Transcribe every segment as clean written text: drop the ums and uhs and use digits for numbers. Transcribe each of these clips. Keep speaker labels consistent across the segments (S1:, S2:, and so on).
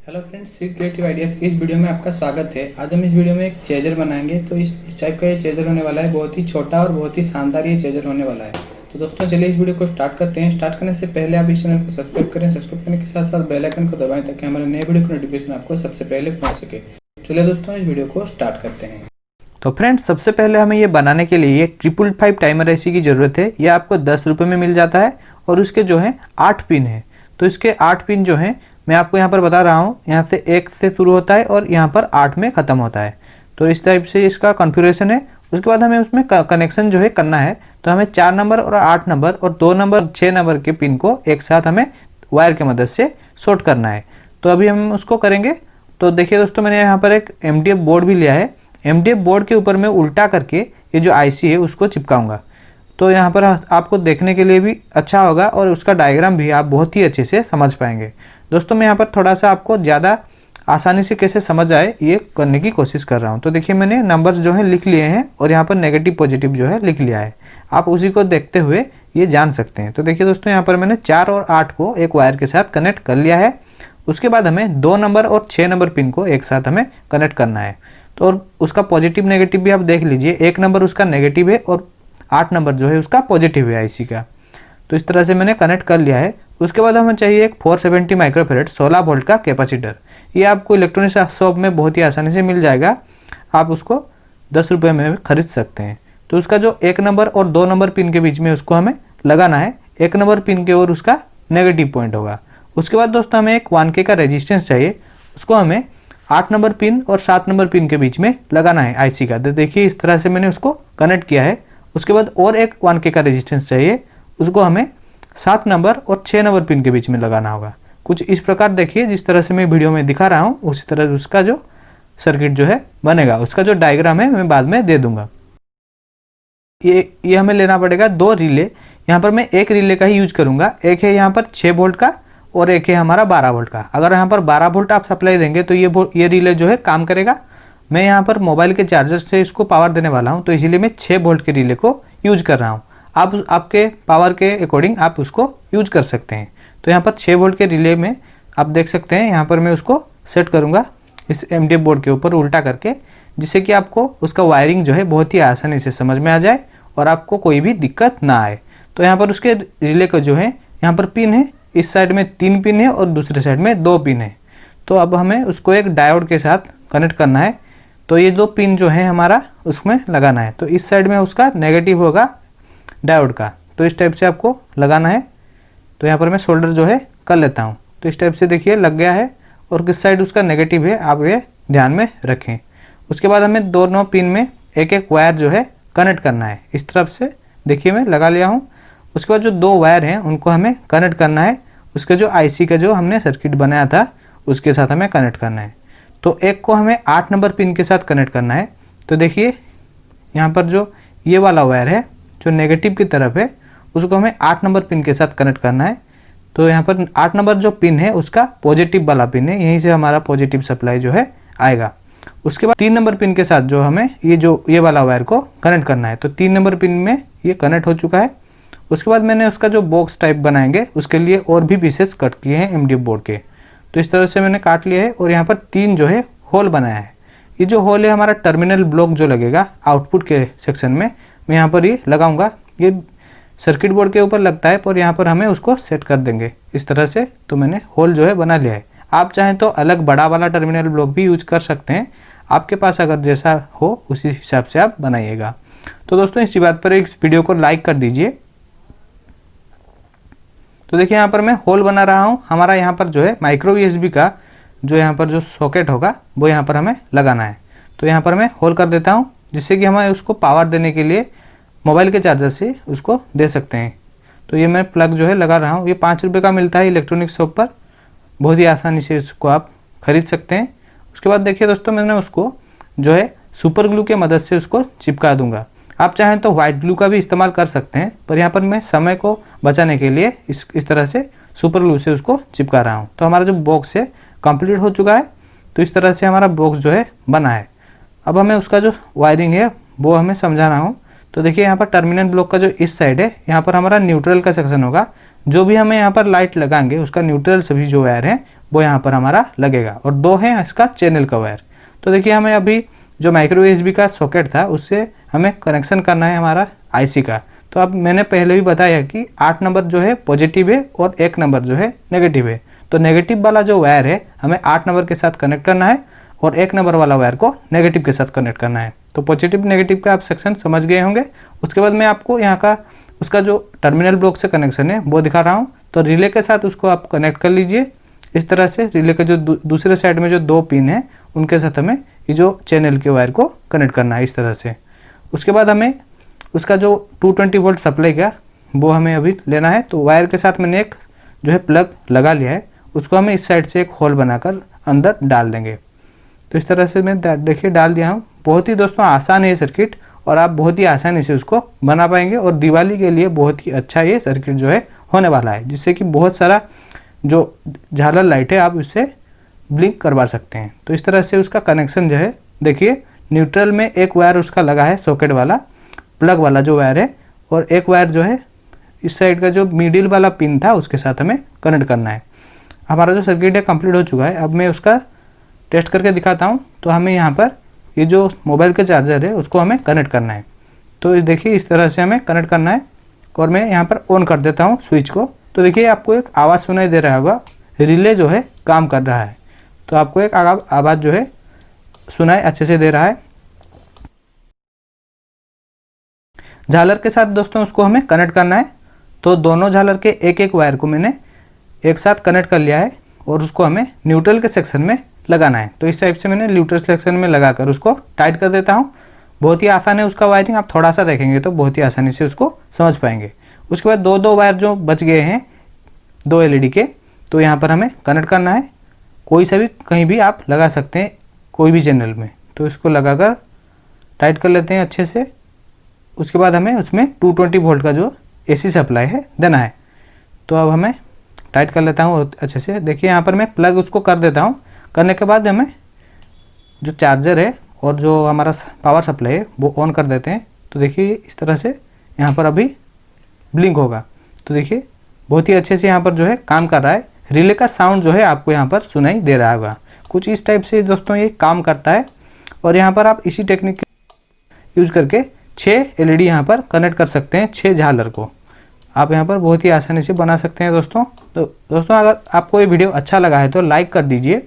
S1: Hello friends, सी creative ideas की इस video में आपका स्वागत है। आज हम इस वीडियो में एक चेजर बनाएंगे। तो इस टाइप का ये चेजर होने वाला है। बहुत ही छोटा और बहुत ही शानदार ये चेजर होने वाला है। तो दोस्तों चलिए इस वीडियो को स्टार्ट करते हैं। स्टार्ट करने से पहले आप इस चैनल को सब्सक्राइब करें। सब्सक्राइब करने के साथ साथ बेल आइकन को दबाएं ताकि हमारे नए वीडियो की नोटिफिकेशन आपको सबसे पहले पहुँच सके। चलिए दोस्तों इस वीडियो को स्टार्ट करते हैं।
S2: तो फ्रेंड्स, सबसे पहले हमें ये बनाने के लिए 555 टाइमर आईसी की ज़रूरत है। ये आपको 10 रुपये में मिल जाता है और उसके जो है 8 पिन है। तो इसके 8 पिन जो हैं मैं आपको यहाँ पर बता रहा हूँ। यहाँ से 1 से शुरू होता है और यहाँ पर 8 में ख़त्म होता है। तो इस टाइप से इसका कॉन्फ़िगरेशन है। उसके बाद हमें उसमें कनेक्शन जो है करना है। तो हमें 4 नंबर और 8 नंबर और 2 नंबर 6 नंबर के पिन को एक साथ हमें वायर की मदद से शॉर्ट करना है। तो अभी हम उसको करेंगे। तो देखिए दोस्तों, मैंने यहाँ पर एक MDF बोर्ड भी लिया है। MDF बोर्ड के ऊपर मैं उल्टा करके ये जो आईसी है उसको चिपकाऊंगा। तो यहाँ पर आपको देखने के लिए भी अच्छा होगा और उसका डायग्राम भी आप बहुत ही अच्छे से समझ पाएंगे। दोस्तों मैं यहाँ पर थोड़ा सा आपको ज़्यादा आसानी से कैसे समझ आए ये करने की कोशिश कर रहा हूँ। तो देखिए मैंने नंबर्स जो है लिख लिए हैं और यहाँ पर नेगेटिव पॉजिटिव जो है लिख लिया है। आप उसी को देखते हुए ये जान सकते हैं। तो देखिए दोस्तों, यहाँ पर मैंने 4 और 8 को एक वायर के साथ कनेक्ट कर लिया है। उसके बाद हमें 2 नंबर और 6 नंबर पिन को एक साथ हमें कनेक्ट करना है। तो और उसका पॉजिटिव नेगेटिव भी आप देख लीजिए। 1 नंबर उसका नेगेटिव है और 8 नंबर जो है उसका पॉजिटिव है आईसी का। तो इस तरह से मैंने कनेक्ट कर लिया है। उसके बाद हमें चाहिए एक 470 माइक्रोफेरेड 16 वोल्ट का कैपेसिटर। ये आपको इलेक्ट्रॉनिक शॉप में बहुत ही आसानी से मिल जाएगा। आप उसको 10 रुपये में खरीद सकते हैं। तो उसका जो 1 नंबर और 2 नंबर पिन के बीच में उसको हमें लगाना है। 1 नंबर पिन के ओर उसका नेगेटिव पॉइंट होगा। उसके बाद दोस्तों हमें एक 1K का रेजिस्टेंस चाहिए। उसको हमें 8 नंबर पिन और 7 नंबर पिन के बीच में लगाना है आईसी का। तो देखिए इस तरह से मैंने उसको कनेक्ट किया है। उसके बाद और एक 1K का रेजिस्टेंस चाहिए। उसको हमें 7 नंबर और 6 नंबर पिन के बीच में लगाना होगा। कुछ इस प्रकार देखिए, जिस तरह से मैं वीडियो में दिखा रहा हूँ उसी तरह उसका जो सर्किट जो है बनेगा। उसका जो डायग्राम है मैं बाद में दे दूंगा। ये हमें लेना पड़ेगा 2 रिले। यहाँ पर मैं एक रिले का ही यूज करूँगा। एक है यहाँ पर 6 वोल्ट का और एक है हमारा 12 वोल्ट का। अगर यहाँ पर 12 वोल्ट आप सप्लाई देंगे तो ये रिले जो है काम करेगा। मैं यहाँ पर मोबाइल के चार्जर से इसको पावर देने वाला हूँ, तो इसीलिए मैं 6 वोल्ट के रिले को यूज कर रहा हूँ। आप आपके पावर के अकॉर्डिंग आप उसको यूज कर सकते हैं। तो यहाँ पर 6 वोल्ट के रिले में आप देख सकते हैं, यहाँ पर मैं उसको सेट करूँगा इस MDF बोर्ड के ऊपर उल्टा करके, जिससे कि आपको उसका वायरिंग जो है बहुत ही आसानी से समझ में आ जाए और आपको कोई भी दिक्कत ना आए। तो यहाँ पर उसके रिले का जो है यहाँ पर पिन है। इस साइड में 3 पिन है और दूसरे साइड में 2 पिन है। तो अब हमें उसको एक डायोड के साथ कनेक्ट करना है। तो ये 2 पिन जो है हमारा उसमें लगाना है। तो इस साइड में उसका नेगेटिव होगा डायोड का। तो इस टाइप से आपको लगाना है। तो यहाँ पर मैं सोल्डर जो है कर लेता हूँ। तो इस टाइप से देखिए लग गया है और किस साइड उसका नेगेटिव है आप ये ध्यान में रखें। उसके बाद हमें दोनों पिन में एक एक वायर जो है कनेक्ट करना है। इस तरफ से देखिए मैं लगा लिया हूँ। उसके बाद जो 2 वायर हैं उनको हमें कनेक्ट करना है। उसके जो आईसी का जो हमने सर्किट बनाया था उसके साथ हमें कनेक्ट करना है। तो एक को हमें 8 नंबर पिन के साथ कनेक्ट करना है। तो देखिए यहाँ पर जो ये वाला वायर है जो नेगेटिव की तरफ है उसको हमें 8 नंबर पिन के साथ कनेक्ट करना है। तो यहाँ पर 8 नंबर जो पिन है उसका पॉजिटिव वाला पिन है, यहीं से हमारा पॉजिटिव सप्लाई जो है आएगा। उसके बाद 3 नंबर पिन के साथ जो हमें ये वाला वायर को कनेक्ट करना है। तो 3 नंबर पिन में ये कनेक्ट हो चुका है। उसके बाद मैंने उसका जो बॉक्स टाइप बनाएंगे उसके लिए और भी पीसेस कट किए हैं MDF बोर्ड के। तो इस तरह से मैंने काट लिया है और यहाँ पर 3 जो है होल बनाया है। ये जो होल है हमारा टर्मिनल ब्लॉक जो लगेगा आउटपुट के सेक्शन में, मैं यहाँ पर ये लगाऊंगा। ये सर्किट बोर्ड के ऊपर लगता है पर यहाँ पर हमें उसको सेट कर देंगे इस तरह से। तो मैंने होल जो है बना लिया है। आप चाहें तो अलग बड़ा वाला टर्मिनल ब्लॉक भी यूज कर सकते हैं। आपके पास अगर जैसा हो उसी हिसाब से आप बनाइएगा। तो दोस्तों इसी बात पर इस वीडियो को लाइक कर दीजिए। तो देखिए यहाँ पर मैं होल बना रहा हूँ। हमारा यहाँ पर जो है माइक्रो USB का जो यहाँ पर जो सॉकेट होगा वो यहाँ पर हमें लगाना है। तो यहाँ पर मैं होल कर देता हूँ, जिससे कि हमें उसको पावर देने के लिए मोबाइल के चार्जर से उसको दे सकते हैं। तो ये मैं प्लग जो है लगा रहा हूँ। ये 5 रुपये का मिलता है इलेक्ट्रॉनिक शॉप पर। बहुत ही आसानी से उसको आप खरीद सकते हैं। उसके बाद देखिए दोस्तों, मैंने उसको जो है सुपर ग्लू के मदद से उसको चिपका दूंगा। आप चाहें तो वाइट ग्लू का भी इस्तेमाल कर सकते हैं, पर यहाँ पर मैं समय को बचाने के लिए इस तरह से सुपर ग्लू से उसको चिपका रहा हूँ। तो हमारा जो बॉक्स है कंप्लीट हो चुका है। तो इस तरह से हमारा बॉक्स जो है बना है। अब हमें उसका जो वायरिंग है वो हमें समझा रहा हूँ। तो देखिए यहाँ पर टर्मिनल ब्लॉक का जो इस साइड है यहाँ पर हमारा न्यूट्रल का सेक्शन होगा। जो भी हमें यहाँ पर लाइट लगाएंगे उसका न्यूट्रल सभी जो वायर हैं वो यहाँ पर हमारा लगेगा, और 2 है इसका चैनल का वायर। तो देखिए हमें अभी जो माइक्रो यूएसबी का सॉकेट था उससे हमें कनेक्शन करना है हमारा आईसी का। तो अब मैंने पहले भी बताया कि 8 नंबर जो है पॉजिटिव है और 1 नंबर जो है नेगेटिव है। तो नेगेटिव वाला जो वायर है हमें 8 नंबर के साथ कनेक्ट करना है और 1 नंबर वाला वायर को नेगेटिव के साथ कनेक्ट करना है। तो पॉजिटिव नेगेटिव का आप सेक्शन समझ गए होंगे। उसके बाद मैं आपको यहाँ का उसका जो टर्मिनल ब्लॉक से कनेक्शन है वो दिखा रहा हूँ। तो रिले के साथ उसको आप कनेक्ट कर लीजिए इस तरह से। रिले के जो दूसरे साइड में जो 2 पिन है उनके साथ हमें ये जो चैनल के वायर को कनेक्ट करना है इस तरह से। उसके बाद हमें उसका जो 220 वोल्ट सप्लाई का वो हमें अभी लेना है। तो वायर के साथ मैंने एक जो है प्लग लगा लिया है, उसको हमें इस साइड से एक होल बनाकर अंदर डाल देंगे। तो इस तरह से मैं देखिए डाल दिया हूँ। बहुत ही दोस्तों आसान है ये सर्किट और आप बहुत ही आसानी से उसको बना पाएंगे, और दिवाली के लिए बहुत ही अच्छा ये सर्किट जो है होने वाला है, जिससे कि बहुत सारा जो झालर लाइट है आप उससे ब्लिंक करवा सकते हैं। तो इस तरह से उसका कनेक्शन जो है देखिए, न्यूट्रल में एक वायर उसका लगा है सॉकेट वाला प्लग वाला जो वायर है, और एक वायर जो है इस साइड का जो मिडिल वाला पिन था उसके साथ हमें कनेक्ट करना है। हमारा जो सर्किट है कंप्लीट हो चुका है। अब मैं उसका टेस्ट करके दिखाता हूँ। तो हमें यहाँ पर ये जो मोबाइल का चार्जर है उसको हमें कनेक्ट करना है। तो देखिए इस तरह से हमें कनेक्ट करना है, और मैं यहाँ पर ऑन कर देता हूँ स्विच को। तो देखिए आपको एक आवाज़ सुनाई दे रहा होगा, रिले जो है काम कर रहा है। तो आपको एक आवाज़ जो है सुनाई अच्छे से दे रहा है। झालर के साथ दोस्तों उसको हमें कनेक्ट करना है। तो दोनों झालर के एक एक वायर को मैंने एक साथ कनेक्ट कर लिया है, और उसको हमें न्यूट्रल के सेक्शन में लगाना है। तो इस टाइप से मैंने न्यूट्रल सेक्शन में लगाकर उसको टाइट कर देता हूँ। बहुत ही आसान है उसका वायरिंग, आप थोड़ा सा देखेंगे तो बहुत ही आसानी से उसको समझ पाएंगे। उसके बाद 2 वायर जो बच गए हैं 2 एलईडी के, तो यहाँ पर हमें कनेक्ट करना है। कोई सा भी कहीं भी आप लगा सकते हैं कोई भी चैनल में। तो इसको लगाकर टाइट कर लेते हैं अच्छे से। उसके बाद हमें उसमें 220 वोल्ट का जो एसी सप्लाई है देना है। तो अब हमें टाइट कर लेता हूँ अच्छे से। देखिए यहाँ पर मैं प्लग उसको कर देता हूँ। करने के बाद हमें जो चार्जर है और जो हमारा पावर सप्लाई है वो ऑन कर देते हैं। तो देखिए इस तरह से यहाँ पर अभी ब्लिंक होगा। तो देखिए बहुत ही अच्छे से यहाँ पर जो है काम कर रहा है। रिले का साउंड जो है आपको यहाँ पर सुनाई दे रहा होगा। कुछ इस टाइप से दोस्तों ये काम करता है। और यहाँ पर आप इसी टेक्निक यूज करके 6 एलईडी यहाँ पर कनेक्ट कर सकते हैं। 6 झालर को आप यहाँ पर बहुत ही आसानी से बना सकते हैं दोस्तों। तो दोस्तों अगर आपको ये वीडियो अच्छा लगा है तो लाइक कर दीजिए,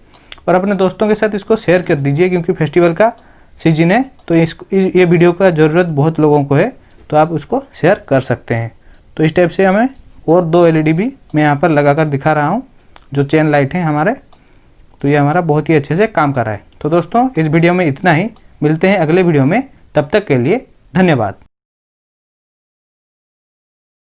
S2: और अपने दोस्तों के साथ इसको शेयर कर दीजिए, क्योंकि फेस्टिवल का सीजन है। तो ये वीडियो का ज़रूरत बहुत लोगों को है, तो आप उसको शेयर कर सकते हैं। तो इस टाइप से हमें और 2 एलईडी भी मैं यहाँ पर लगा कर दिखा रहा हूँ, जो चेन लाइट हैं हमारे। तो ये हमारा बहुत ही अच्छे से काम कर रहा है। तो दोस्तों इस वीडियो में इतना ही। मिलते हैं अगले वीडियो में, तब तक के लिए धन्यवाद।